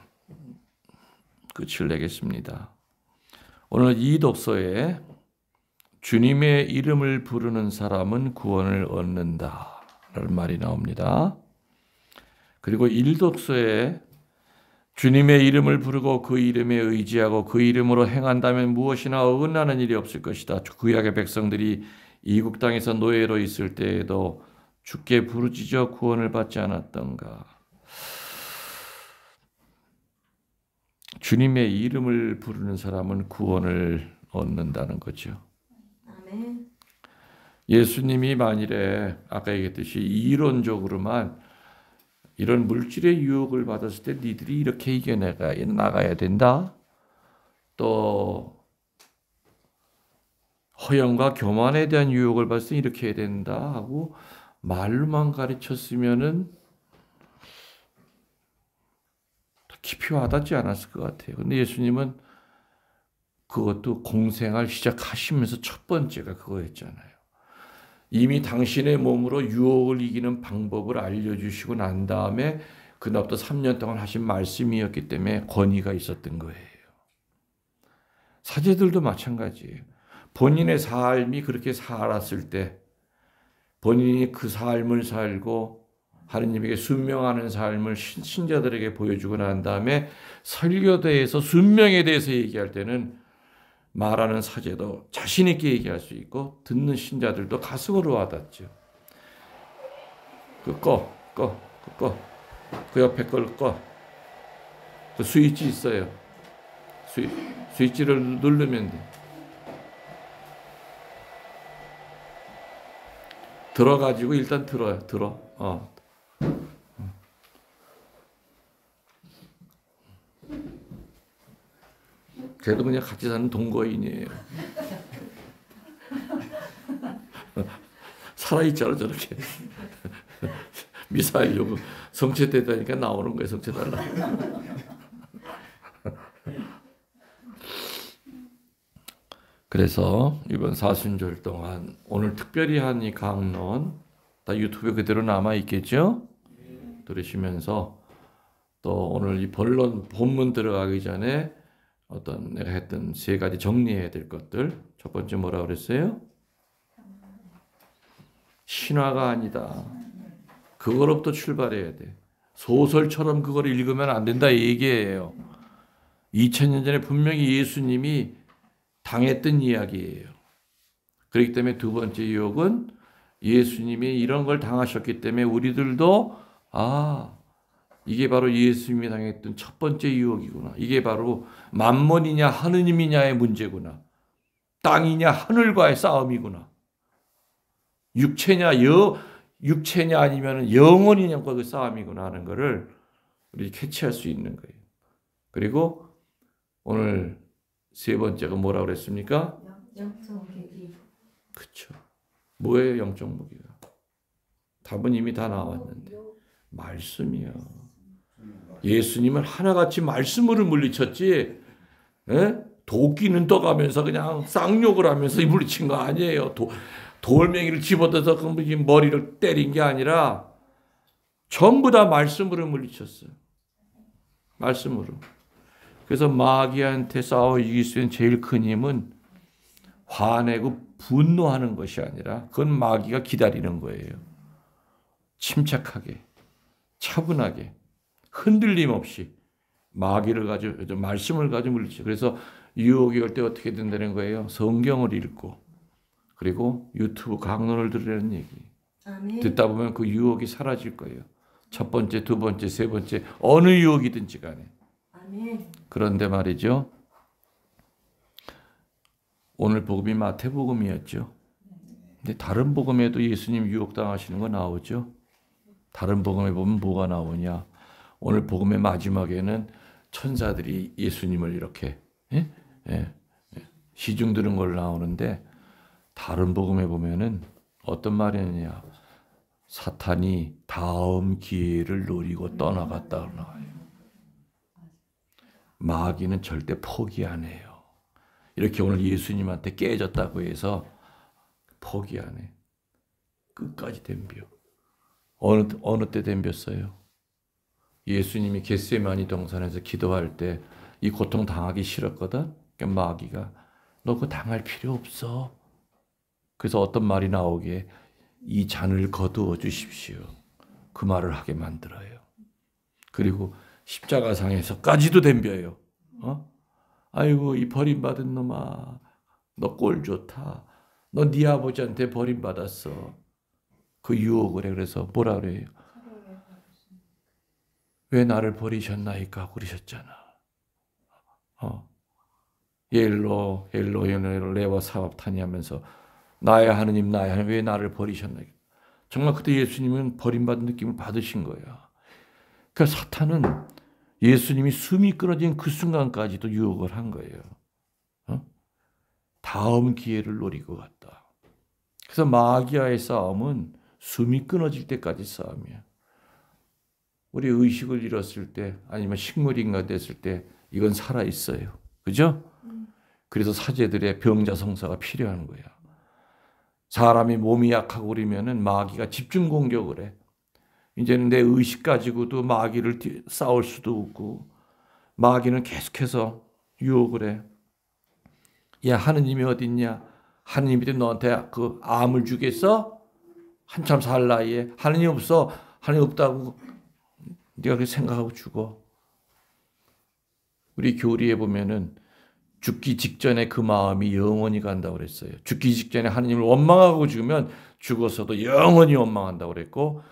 [SPEAKER 1] 끝을 내겠습니다. 오늘 이 독서에 주님의 이름을 부르는 사람은 구원을 얻는다 라는 말이 나옵니다. 그리고 1독서에 주님의 이름을 부르고 그 이름에 의지하고 그 이름으로 행한다면 무엇이나 어긋나는 일이 없을 것이다. 구약의 백성들이 이국 땅에서 노예로 있을 때에도 주께 부르짖어 구원을 받지 않았던가. 주님의 이름을 부르는 사람은 구원을 얻는다는 거죠.
[SPEAKER 3] 아멘.
[SPEAKER 1] 예수님이 만일에 아까 얘기했듯이 이론적으로만 이런 물질의 유혹을 받았을 때 니들이 이렇게 나가야 된다. 또 허영과 교만에 대한 유혹을 받을 때 이렇게 해야 된다 하고 말로만 가르쳤으면은 깊이 와닿지 않았을 것 같아요. 근데 예수님은 그것도 공생활 시작하시면서 첫 번째가 그거였잖아요. 이미 당신의 몸으로 유혹을 이기는 방법을 알려주시고 난 다음에 그날부터 3년 동안 하신 말씀이었기 때문에 권위가 있었던 거예요. 사제들도 마찬가지예요. 본인의 삶이 그렇게 살았을 때 본인이 그 삶을 살고 하느님에게 순명하는 삶을 신자들에게 보여주고 난 다음에 설교대에서 순명에 대해서 얘기할 때는 말하는 사제도 자신 있게 얘기할 수 있고 듣는 신자들도 가슴으로 와닿죠. 그 옆에 걸 꺼. 그 스위치 있어요. 스위치를 누르면 돼. 들어가지고 일단 들어. 쟤도 그냥 같이 사는 동거인이에요. 살아있잖아 저렇게. 미사일 요구 성취됐다니까 나오는 거예요. 성취달라. 그래서 이번 사순절 동안 오늘 특별히 한 이 강론 다 유튜브에 그대로 남아 있겠죠? 들으시면서 또 오늘 이 본문 들어가기 전에 어떤 내가 했던 3가지 정리해야 될 것들. 첫 번째 뭐라 그랬어요? 신화가 아니다. 그거로부터 출발해야 돼. 소설처럼 그걸 읽으면 안 된다 이 얘기예요. 2000년 전에 분명히 예수님이 당했던 이야기예요. 그렇기 때문에 두 번째 유혹은 예수님이 이런 걸 당하셨기 때문에 우리들도 이게 바로 예수님이 당했던 첫 번째 유혹이구나. 이게 바로 만몬이냐 하느님이냐의 문제구나. 땅이냐 하늘과의 싸움이구나. 육체냐 아니면 영혼이냐과 그 싸움이구나 하는 것을 우리 캐치할 수 있는 거예요. 그리고 오늘 3번째가 뭐라고 그랬습니까?
[SPEAKER 3] 영적 무기.
[SPEAKER 1] 그렇죠. 뭐예요 영적 무기가? 답은 이미 다 나왔는데 말씀이요. 예수님은 하나같이 말씀으로 물리쳤지, 도끼는 떠가면서 그냥 쌍욕을 하면서 물리친 거 아니에요. 돌멩이를 집어넣어서 머리를 때린 게 아니라 전부 다 말씀으로 물리쳤어요. 말씀으로. 그래서 마귀한테 싸워 이길 수 있는 제일 큰 힘은 화내고 분노하는 것이 아니라 그건 마귀가 기다리는 거예요. 침착하게, 차분하게, 흔들림 없이 마귀를 가지고 말씀을 가지고 물리쳐. 그래서 유혹이 올 때 어떻게 된다는 거예요? 성경을 읽고 그리고 유튜브 강론을 들으라는 얘기.
[SPEAKER 3] 아멘.
[SPEAKER 1] 듣다 보면 그 유혹이 사라질 거예요. 첫 번째, 두 번째, 세 번째 어느 유혹이든지 간에.
[SPEAKER 3] 아멘.
[SPEAKER 1] 그런데 말이죠. 오늘 복음이 마태복음이었죠. 근데 다른 복음에도 예수님 유혹당하시는 거 나오죠. 다른 복음에 보면 뭐가 나오냐. 오늘 복음의 마지막에는 천사들이 예수님을 이렇게 시중 들은 걸 나오는데 다른 복음에 보면은 어떤 말이냐. 사탄이 다음 기회를 노리고 떠나갔다 나와요. 마귀는 절대 포기 안 해요. 이렇게 오늘 예수님한테 깨졌다고 해서 포기 안 해. 끝까지 덤벼. 어느 때 덤볐어요? 예수님이 겟세마니 동산에서 기도할 때 이 고통 당하기 싫었거든. 그러니까 마귀가 너 그거 당할 필요 없어. 그래서 어떤 말이 나오기에 이 잔을 거두어 주십시오. 그 말을 하게 만들어요. 그리고 십자가상에서까지도 덤벼요. 아이고 이 버림받은 놈아, 너 꼴 좋다. 너 네 아버지한테 버림받았어. 그 유혹을 해. 그래서 뭐라 그래요? 왜 나를 버리셨나이까 그러셨잖아. 엘로 레와 사밥타니 하면서 나의 하느님 나의 하느님 왜 나를 버리셨나이까. 정말 그때 예수님은 버림받은 느낌을 받으신 거야. 그러니까 사탄은 예수님이 숨이 끊어진 그 순간까지도 유혹을 한 거예요. 다음 기회를 노리고 갔다. 그래서 마귀와의 싸움은 숨이 끊어질 때까지 싸움이야. 우리 의식을 잃었을 때 아니면 식물인가 됐을 때 이건 살아있어요. 그죠? 그래서 사제들의 병자 성사가 필요한 거야. 사람이 몸이 약하고 그러면은 마귀가 집중 공격을 해. 이제는 내 의식 가지고도 마귀를 싸울 수도 없고 마귀는 계속해서 유혹을 해. 야 하느님이 어딨냐? 하느님이 너한테 그 암을 주겠어? 한참 살 나이에 하느님 없어. 하나님 없다고 네가 그렇게 생각하고 죽어. 우리 교리에 보면은 죽기 직전에 그 마음이 영원히 간다고 그랬어요. 죽기 직전에 하나님을 원망하고 죽으면 죽어서도 영원히 원망한다고 그랬고,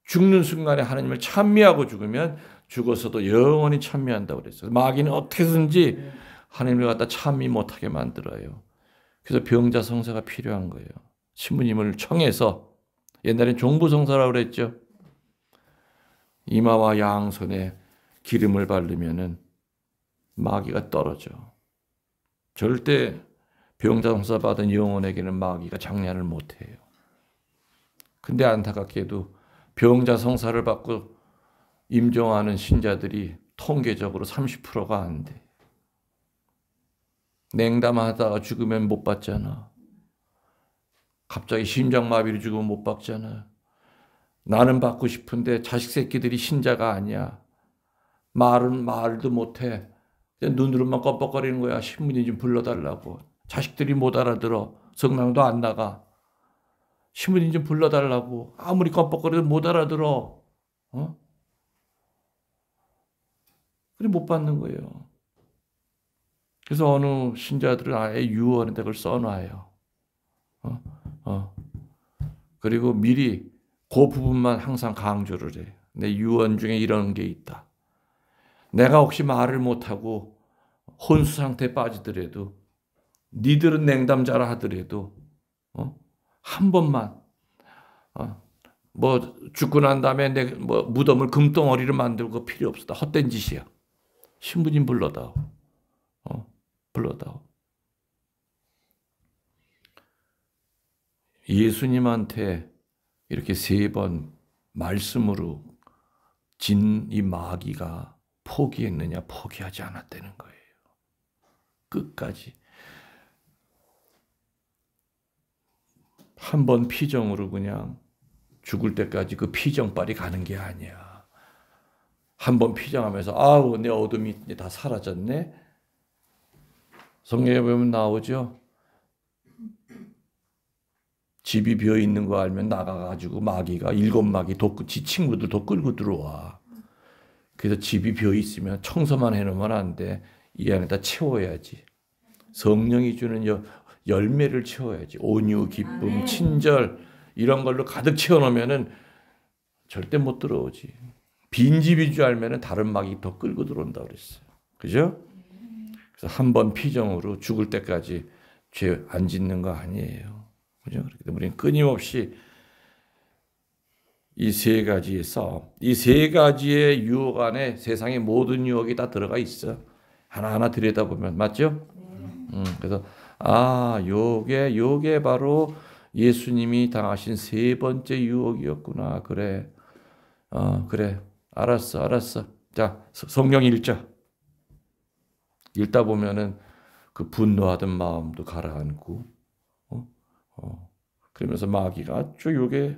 [SPEAKER 1] 죽는 순간에 하나님을 찬미하고 죽으면 죽어서도 영원히 찬미한다고 그랬어요. 마귀는 어떻게든지 하나님을 갖다 찬미 못하게 만들어요. 그래서 병자 성사가 필요한 거예요. 신부님을 청해서, 옛날엔 종부 성사라고 그랬죠. 이마와 양손에 기름을 바르면은 마귀가 떨어져. 절대 병자 성사 받은 영혼에게는 마귀가 장난을 못해요. 근데 안타깝게도 병자 성사를 받고 임종하는 신자들이 통계적으로 30%가 안 돼. 냉담하다가 죽으면 못 받잖아. 갑자기 심장마비로 죽으면 못 받잖아. 나는 받고 싶은데 자식 새끼들이 신자가 아니야. 말도 못해. 눈으로만 껌뻑거리는 거야. 신부님 좀 불러달라고. 자식들이 못 알아들어. 성당도 안 나가. 신부님 좀 불러달라고. 아무리 껌뻑거려도 못 알아들어. 그래 못 받는 거예요. 그래서 어느 신자들은 아예 유언에 그걸 써놔요. 그리고 미리 그 부분만 항상 강조를 해. 내 유언 중에 이런 게 있다. 내가 혹시 말을 못하고 혼수 상태에 빠지더라도, 니들은 냉담자라 하더라도 한 번만 뭐 죽고 난 다음에 내 뭐 무덤을 금덩어리로 만들고 필요 없다. 헛된 짓이야. 신부님 불러다오. 불러다오. 예수님한테 이렇게 3번 말씀으로 진 이 마귀가 포기했느냐? 포기하지 않았다는 거예요. 끝까지. 한 번 피정으로 그냥 죽을 때까지 그 피정빨이 가는 게 아니야. 한 번 피정하면서 아우 내 어둠이 다 사라졌네. 성경에 보면 나오죠. 집이 비어 있는 거 알면 나가가지고 마귀가 7마귀 지 친구들 도 끌고 들어와. 그래서 집이 비어 있으면 청소만 해놓으면 안 돼. 이 안에다 채워야지. 성령이 주는 열매를 채워야지. 온유, 기쁨, 친절 이런 걸로 가득 채워놓으면은 절대 못 들어오지. 빈 집인 줄 알면은 다른 마귀 더 끌고 들어온다 그랬어요. 그죠? 그래서 한 번 피정으로 죽을 때까지 죄 안 짓는 거 아니에요. 그죠? 그렇기 때문에 우리는 끊임없이 이 3가지의 싸움, 이 3가지의 유혹 안에 세상의 모든 유혹이 다 들어가 있어. 하나하나 들여다보면 맞죠? 그래서 요게 바로 예수님이 당하신 3번째 유혹이었구나. 그래. 그래. 알았어. 자, 성경 읽자. 읽다 보면은 그 분노하던 마음도 가라앉고, 그러면서 마귀가 요게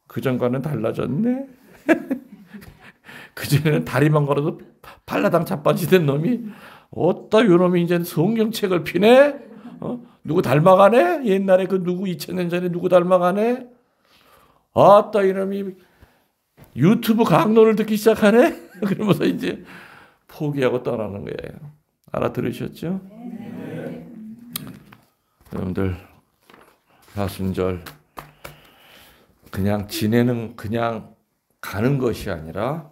[SPEAKER 1] 그전과는 달라졌네. 그전에는 다리만 걸어도 발라당 자빠지던 놈이 어따 요 놈이 이제 성경책을 피네? 누구 닮아가네? 옛날에 그 누구 2000년 전에 누구 닮아가네? 아따 이놈이 유튜브 강론을 듣기 시작하네? 그러면서 이제 포기하고 떠나는 거예요. 알아들으셨죠? 네. 여러분들 사순절 그냥 지내는 그냥 가는 것이 아니라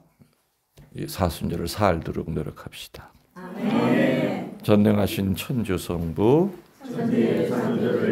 [SPEAKER 1] 이 사순절을 살도록 노력합시다. 아멘. 전능하신 천주 성부
[SPEAKER 2] 천지의 창조를